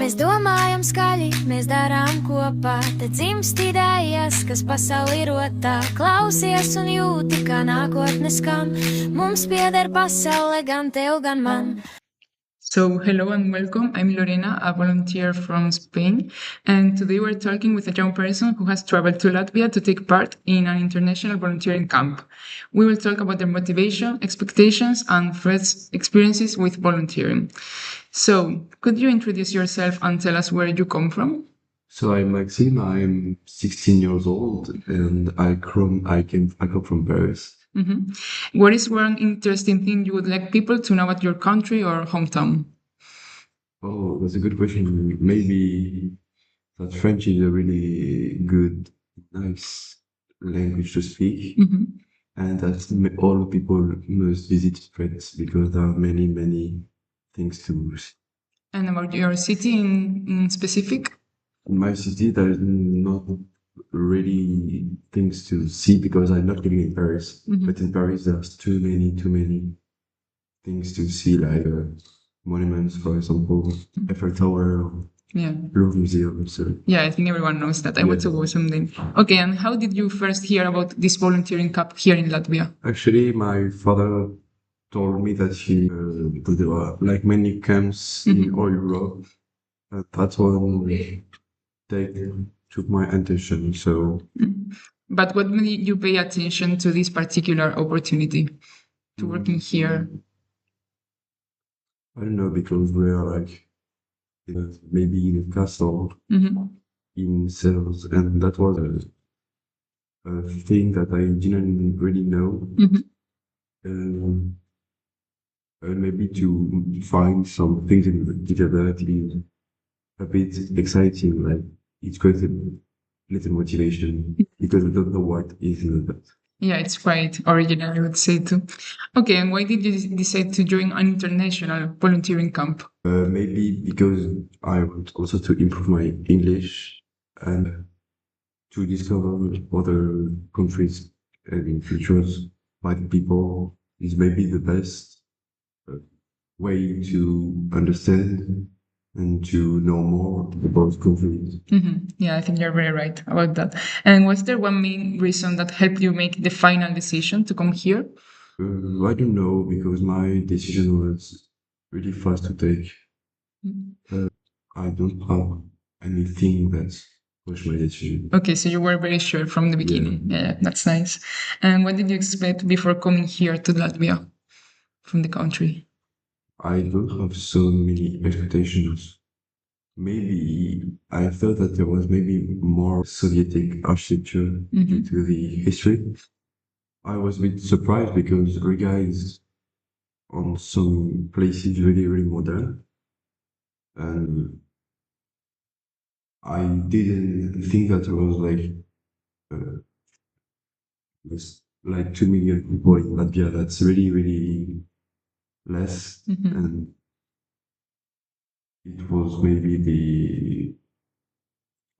Mēs domājam skaļi, mēs darām kopā, te dzimst idejas, kas pasauli rotā. Klausies un jūti, kā nākotne skan. Mums pieder pasaule, gan tev, gan man. So, hello and welcome. I'm Lorena, a volunteer from Spain, and today we're talking with a young person who has traveled to Latvia to take part in an international volunteering camp. We will talk about their motivation, expectations, and first experiences with volunteering. So, could you introduce yourself and tell us where you come from? So I'm Maxime, I'm 16 years old, and I come from Paris. Mm-hmm. What is one interesting thing you would like people to know about your country or hometown? Oh, that's a good question. Maybe that French is a really good, nice language to speak, and that all people must visit France because there are many, many things to see. And about your city in specific? In my city, there is not really things to see because I'm not living in Paris. But in Paris, there's too many things to see, like monuments, for example, Eiffel Tower, Louvre Museum. So. Yeah, I think everyone knows that. I want to go someday. Okay, and how did you first hear about this volunteering camp here in Latvia? Actually, my father told me that there were like many camps in all Europe. That's when they took my attention. So, but what made you pay attention to this particular opportunity to working here? I don't know, because we are like maybe in a castle in sales, and that was a thing that I didn't really know. And maybe to find some things in together that is a bit exciting, like it's quite a little motivation because we don't know what is in that. Yeah, it's quite original, I would say too. Okay, and why did you decide to join an international volunteering camp? Maybe because I want also to improve my English and to discover other countries and cultures by the people is maybe the best way to understand and to know more about countries. Yeah, I think you're very right about that. And was there one main reason that helped you make the final decision to come here? I don't know, because my decision was really fast to take. I don't have anything that pushed my decision. Okay, so you were very sure from the beginning. Yeah, that's nice. And what did you expect before coming here to Latvia from the country? I don't have so many expectations. Maybe I thought that there was maybe more Sovietic architecture due to the history. I was a bit surprised because Riga is on some places really, really modern. And I didn't think that there was like 2 million people in Latvia. That's really, really less, and it was maybe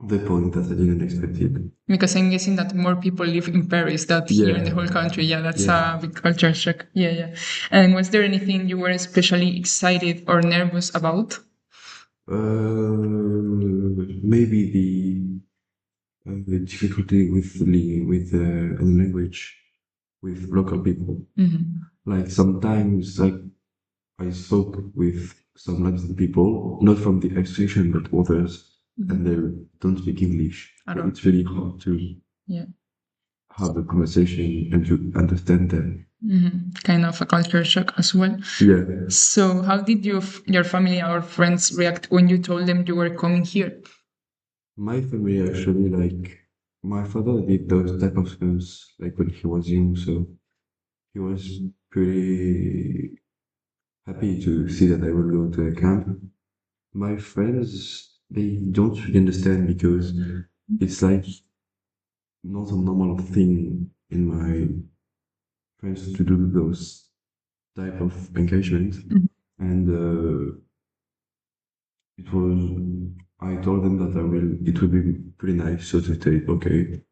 the point that I didn't expect it. Because I'm guessing that more people live in Paris than here in the whole country. Yeah, that's a big culture shock. Yeah. And was there anything you were especially excited or nervous about? Maybe the difficulty with the language with local people. Like sometimes, like I spoke with some Latin people, not from the extension, but others, and they don't speak English. But it's really hard to have a conversation and to understand them. Kind of a culture shock as well. Yeah. So how did your family or friends react when you told them you were coming here? My family actually, like, my father did those type of things like when he was young, so he was pretty happy to see that I will go to a camp. My friends, they don't really understand because it's like not a normal thing in my friends to do those type of engagements. And I told them that it would be pretty nice, so to say, okay.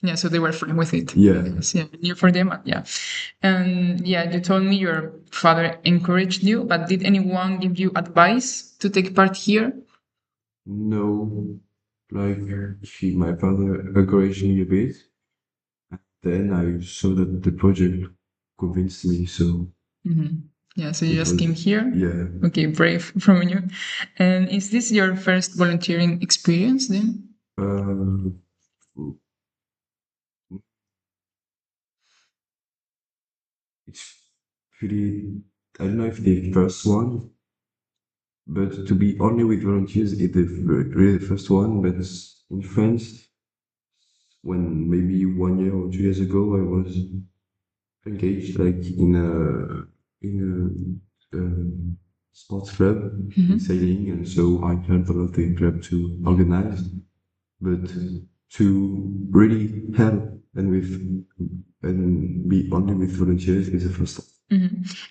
Yeah, so they were fine with it. Yeah. Yes, yeah, you for them, yeah. And yeah, you told me your father encouraged you, but did anyone give you advice to take part here? No, like my father encouraged me a bit, and then I saw that the project convinced me, so Yeah, so you it just was came here? yeah. Okay, brave from you. And is this your first volunteering experience then? Uh, it's pretty. I don't know if the first one, but to be only with volunteers is really the first one. But in France, when maybe 1 year or 2 years ago, I was engaged like in a sports club in sailing, and so I helped a lot the club to organize. But to really help and be only with volunteers is the first time.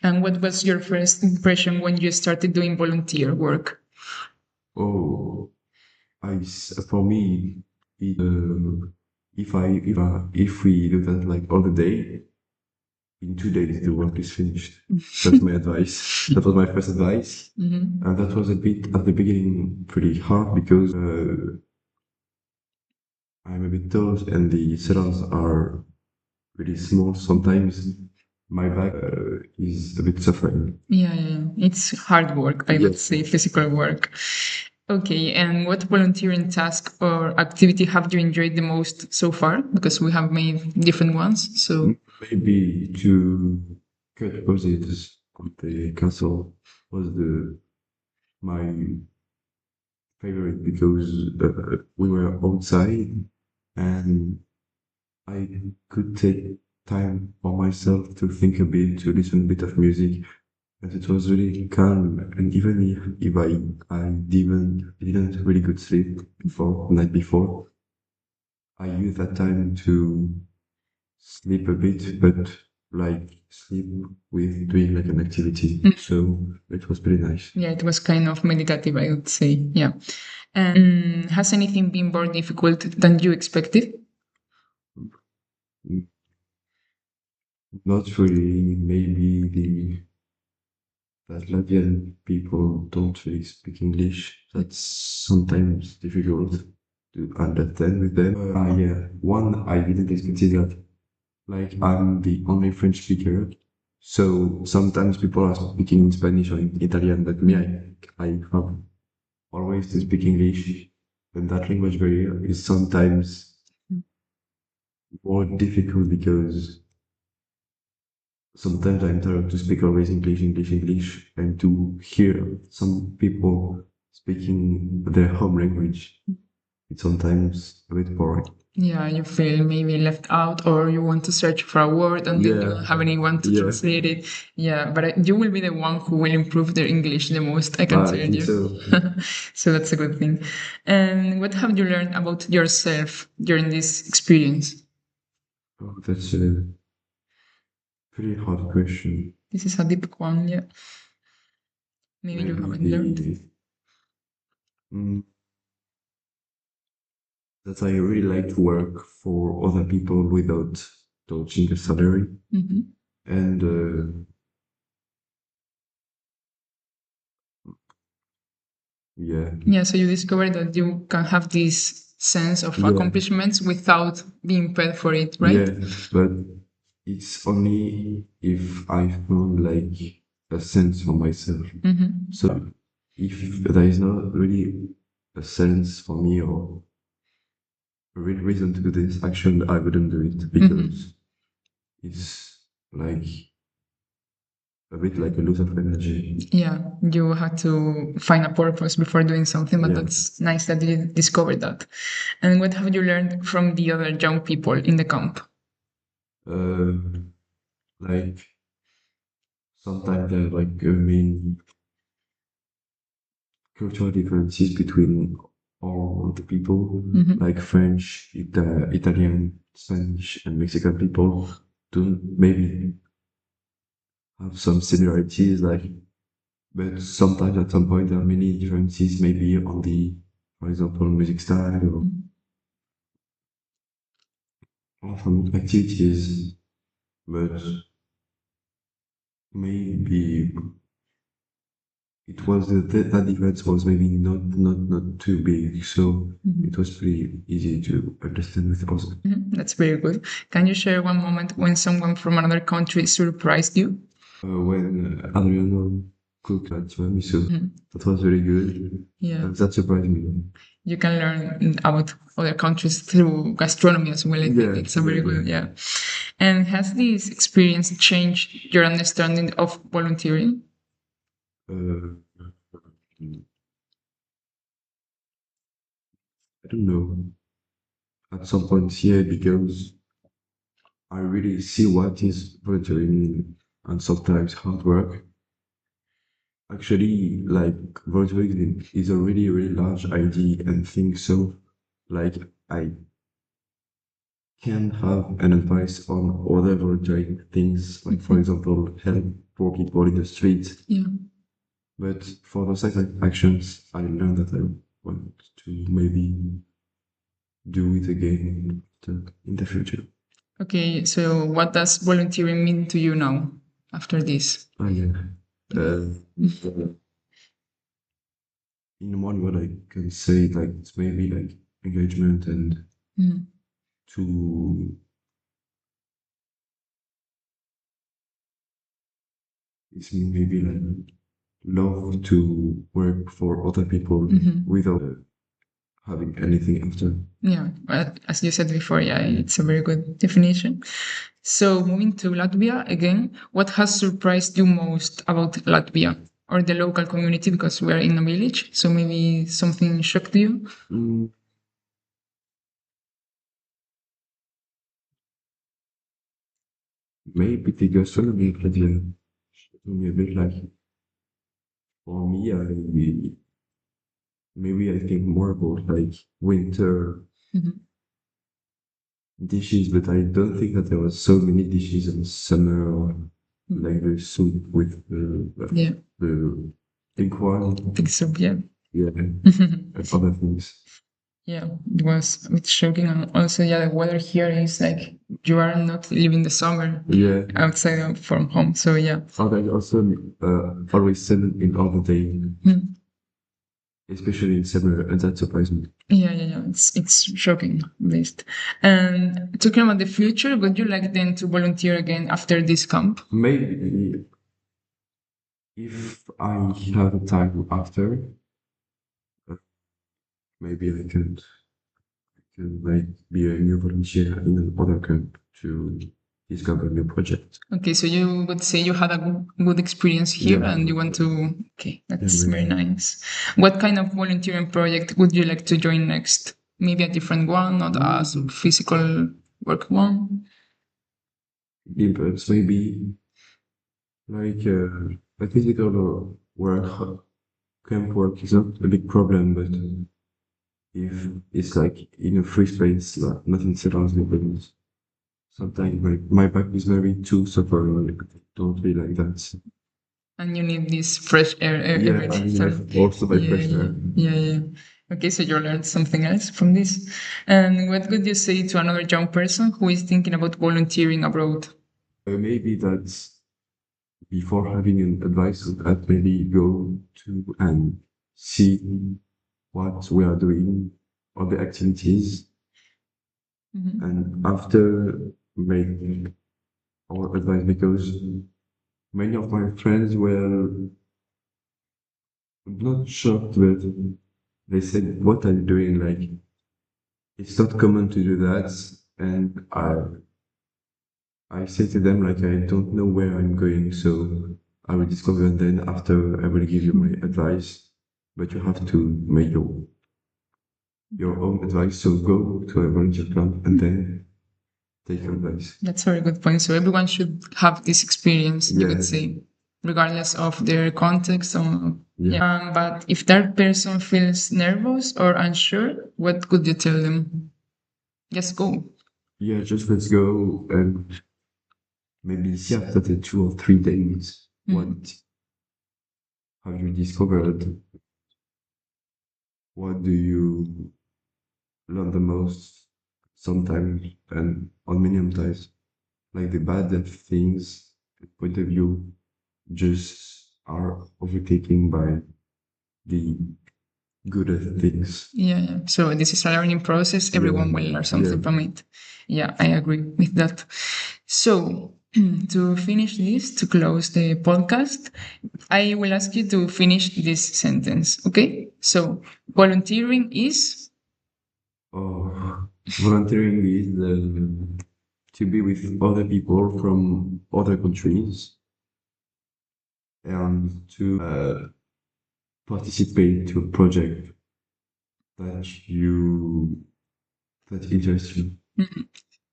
And what was your first impression when you started doing volunteer work? Oh, for me, if we do that like all the day, in 2 days the work is finished. That's my advice. That was my first advice, and that was a bit at the beginning pretty hard because I'm a bit tall and the salons are really small. Sometimes my back is a bit suffering. Yeah. It's hard work, I would say, physical work. Okay, and what volunteering task or activity have you enjoyed the most so far? Because we have made different ones, so... Maybe to cut roses on the castle was my favorite because we were outside and I could take time for myself to think a bit, to listen a bit of music, and it was really calm. And even if I didn't really good sleep before the night before, I used that time to sleep a bit, but like sleep with doing like an activity. So it was pretty nice. Yeah, it was kind of meditative, I would say. Yeah. And has anything been more difficult than you expected? Not really. Maybe that Latvian people don't really speak English. That's sometimes difficult to understand with them. Yeah, one I didn't expect is that like I'm the only French speaker, so sometimes people are speaking in Spanish or in Italian, but me, I have always to speak English, and that language barrier is sometimes more difficult because sometimes I'm tired to speak always English, and to hear some people speaking their home language, it's sometimes a bit boring. Yeah, you feel maybe left out, or you want to search for a word and then you don't have anyone to translate it. Yeah, but you will be the one who will improve their English the most, I can tell think you. so. So that's a good thing. And what have you learned about yourself during this experience? Oh, that's a pretty hard question. This is a deep one, yeah. Maybe you haven't learned. Mm, that I really like to work for other people without touching a salary. And yeah. Yeah, so you discovered that you can have this sense of accomplishments without being paid for it, right? Yeah, but it's only if I found like a sense for myself. So if there is not really a sense for me or a real reason to do this action, I wouldn't do it because it's like a bit like a loss of energy. Yeah, you had to find a purpose before doing something, but that's nice that you discovered that. And what have you learned from the other young people in the camp? Like sometimes there are like main cultural differences between all the people, like French, Italian, Spanish, and Mexican people, do maybe have some similarities, like, but sometimes at some point there are many differences, maybe on the, for example, music style or some activities, but maybe it was that difference was maybe not too big, so it was pretty easy to understand with us. That's very good. Can you share one moment when someone from another country surprised you? When Adriano cooked at tiramisu, that was very good. Yeah. That surprised me. You can learn about other countries through gastronomy as well. I think Yeah, it's a very yeah, good, yeah. And has this experience changed your understanding of volunteering? Uh, I don't know. At some point, yeah, because I really see what is volunteering and sometimes hard work. Actually, like volunteering is a really, really large idea and thing. So, like, I can have an advice on other volunteering things, like for example, help poor people in the street. Yeah. But for those type of actions, I learned that I want to maybe do it again in the future. Okay, so what does volunteering mean to you now after this? Yeah. In one word, I can say like it's maybe like engagement and to it's maybe like love to work for other people without having anything after. Yeah, well, as you said before, yeah, it's a very good definition. So moving to Latvia again, what has surprised you most about Latvia or the local community? Because we are in a village, so maybe something shocked you. Maybe the gastronomy shocked me a bit like for me, maybe I think more about like winter dishes, but I don't think that there was so many dishes in summer or like the soup with the pink one. Big soup, yeah. Yeah, and other things. Yeah, it was a bit shocking. And also, yeah, the weather here is like you are not living the summer outside from home. So, yeah. I also always sun in all the day, especially in summer, and that surprised me. Yeah. It's shocking, at least. And talking about the future, would you like then to volunteer again after this camp? Maybe if I have time after, maybe I can like be a new volunteer in another camp to discover a new project. Okay, so you would say you had a good experience here and you want to... Okay, that's very nice. What kind of volunteering project would you like to join next? Maybe a different one, not a physical work one? Perhaps maybe like a physical work, camp work is not a big problem, but if it's like in a free space, nothing settles me, but sometimes my back is very too suffering, like, don't be like that. And you need this fresh air every day. Also by fresh air. Yeah. Okay, so you learned something else from this. And what would you say to another young person who is thinking about volunteering abroad? Maybe that before having an advice that maybe go to and see what we are doing, all the activities, and after make our advice, because many of my friends were not shocked, but they said, "What are you doing? Like, it's not common to do that." And I say to them, like, I don't know where I'm going, so I will discover, and then after I will give you my advice. But you have to make your own advice. So go to a volunteer camp and then take your advice. That's a very good point. So everyone should have this experience, you could say, regardless of their context. But if that person feels nervous or unsure, what could you tell them? Just go. Yeah, just let's go. And maybe see after the 2 or 3 days, what have you discovered? What do you learn the most sometimes and on many times? Like the bad things, point of view, just are overtaken by the good things. Yeah. So this is a learning process. Everyone will learn something from it. Yeah, I agree with that. So to finish this, to close the podcast, I will ask you to finish this sentence. Okay? So volunteering is? Volunteering is to be with other people from other countries and to participate to a project that interests you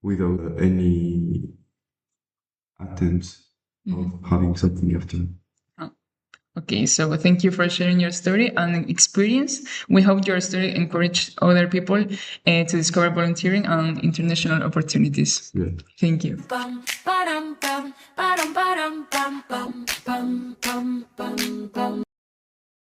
without any attempt of having something after. Okay, so thank you for sharing your story and experience. We hope your story encouraged other people to discover volunteering and international opportunities. Yeah. Thank you. Bum, ba-dum, bum, ba-dum, ba-dum, bum, bum, bum, bum, bum, bum.